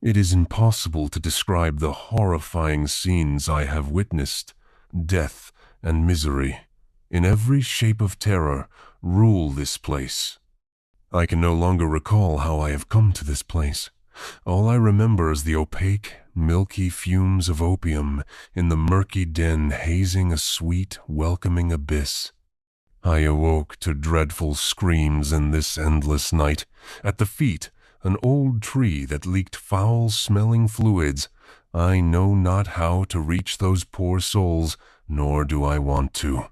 It is impossible to describe the horrifying scenes I have witnessed. Death and misery, in every shape of terror, rule this place. I can no longer recall how I have come to this place. All I remember is the opaque, milky fumes of opium in the murky den hazing a sweet, welcoming abyss. I awoke to dreadful screams in this endless night. At the feet, an old tree that leaked foul-smelling fluids. I know not how to reach those poor souls, nor do I want to.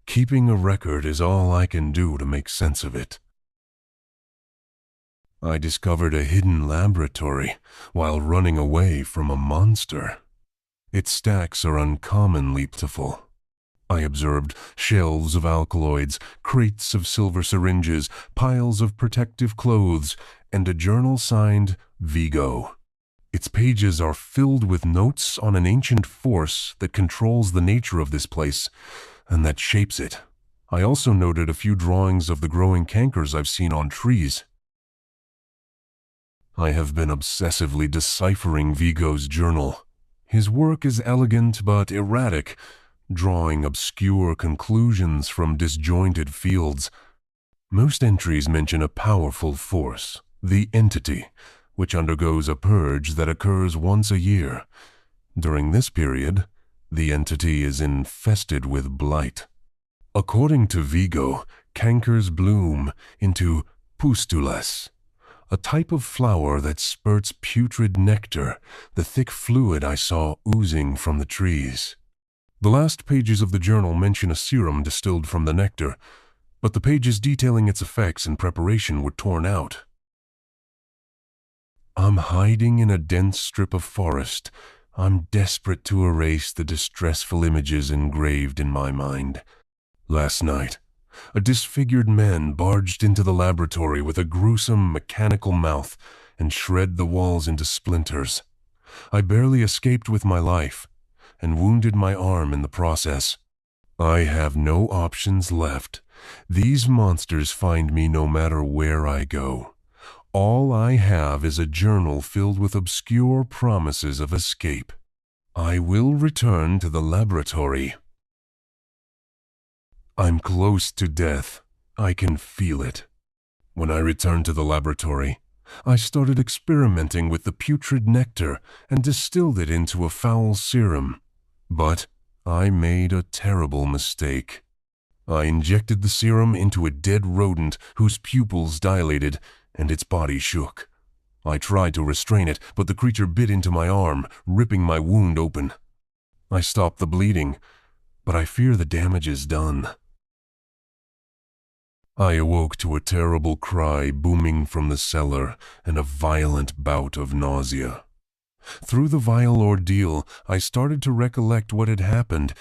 Keeping a record is all I can do to make sense of it. I discovered a hidden laboratory while running away from a monster. Its stacks are uncommonly plentiful. I observed shelves of alkaloids, crates of silver syringes, piles of protective clothes, and a journal signed Vigo. Its pages are filled with notes on an ancient force that controls the nature of this place and that shapes it. I also noted a few drawings of the growing cankers I've seen on trees. I have been obsessively deciphering Vigo's journal. His work is elegant but erratic, drawing obscure conclusions from disjointed fields. Most entries mention a powerful force, the entity, which undergoes a purge that occurs once a year. During this period, the entity is infested with blight. According to Vigo, cankers bloom into pustulas, a type of flower that spurts putrid nectar, the thick fluid I saw oozing from the trees. The last pages of the journal mention a serum distilled from the nectar, but the pages detailing its effects and preparation were torn out. I'm hiding in a dense strip of forest. I'm desperate to erase the distressful images engraved in my mind. Last night, a disfigured man barged into the laboratory with a gruesome mechanical mouth and shred the walls into splinters. I barely escaped with my life and wounded my arm in the process. I have no options left. These monsters find me no matter where I go. All I have is a journal filled with obscure promises of escape. I will return to the laboratory. I'm close to death. I can feel it. When I returned to the laboratory, I started experimenting with the putrid nectar and distilled it into a foul serum. But I made a terrible mistake. I injected the serum into a dead rodent whose pupils dilated and its body shook. I tried to restrain it, but the creature bit into my arm, ripping my wound open. I stopped the bleeding, but I fear the damage is done. I awoke to a terrible cry booming from the cellar and a violent bout of nausea. Through the vile ordeal, I started to recollect what had happened.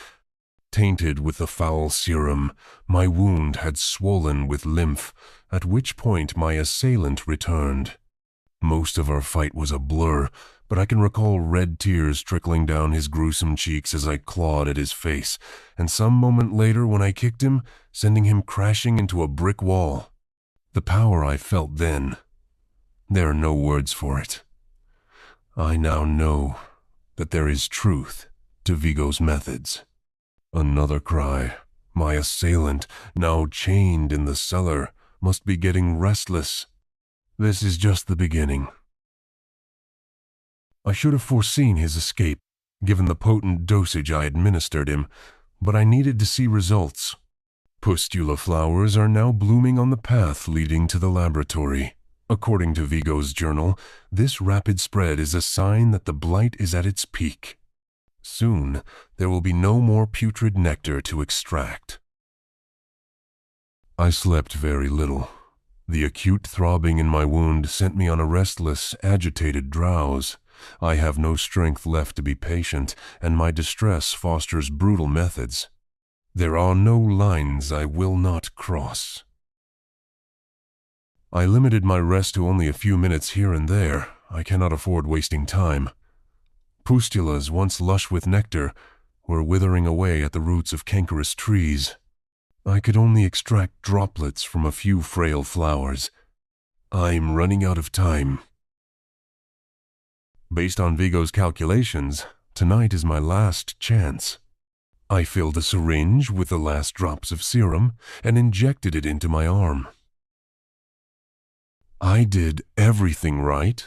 Tainted with the foul serum, my wound had swollen with lymph, at which point my assailant returned. Most of our fight was a blur, but I can recall red tears trickling down his gruesome cheeks as I clawed at his face, and some moment later when I kicked him, sending him crashing into a brick wall. The power I felt then, there are no words for it. I now know that there is truth to Vigo's methods. Another cry. My assailant, now chained in the cellar, must be getting restless. This is just the beginning. I should have foreseen his escape, given the potent dosage I administered him, but I needed to see results. Pustula flowers are now blooming on the path leading to the laboratory. According to Vigo's journal, this rapid spread is a sign that the blight is at its peak. Soon, there will be no more putrid nectar to extract. I slept very little. The acute throbbing in my wound sent me on a restless, agitated drowse. I have no strength left to be patient, and my distress fosters brutal methods. There are no lines I will not cross. I limited my rest to only a few minutes here and there. I cannot afford wasting time. Pustulas, once lush with nectar, were withering away at the roots of cankerous trees. I could only extract droplets from a few frail flowers. I'm running out of time. Based on Vigo's calculations, tonight is my last chance. I filled a syringe with the last drops of serum and injected it into my arm. I did everything right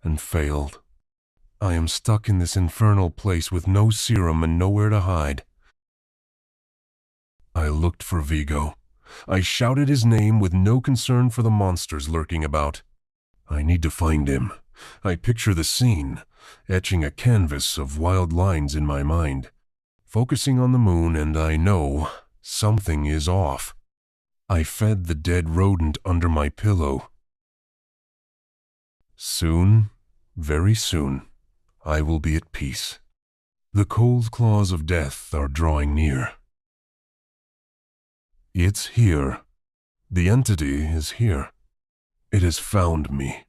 and failed. I am stuck in this infernal place with no serum and nowhere to hide. I looked for Vigo. I shouted his name with no concern for the monsters lurking about. I need to find him. I picture the scene, etching a canvas of wild lines in my mind, focusing on the moon, and I know something is off. I fed the dead rodent under my pillow. Soon, very soon, I will be at peace. The cold claws of death are drawing near. It's here. The entity is here. It has found me.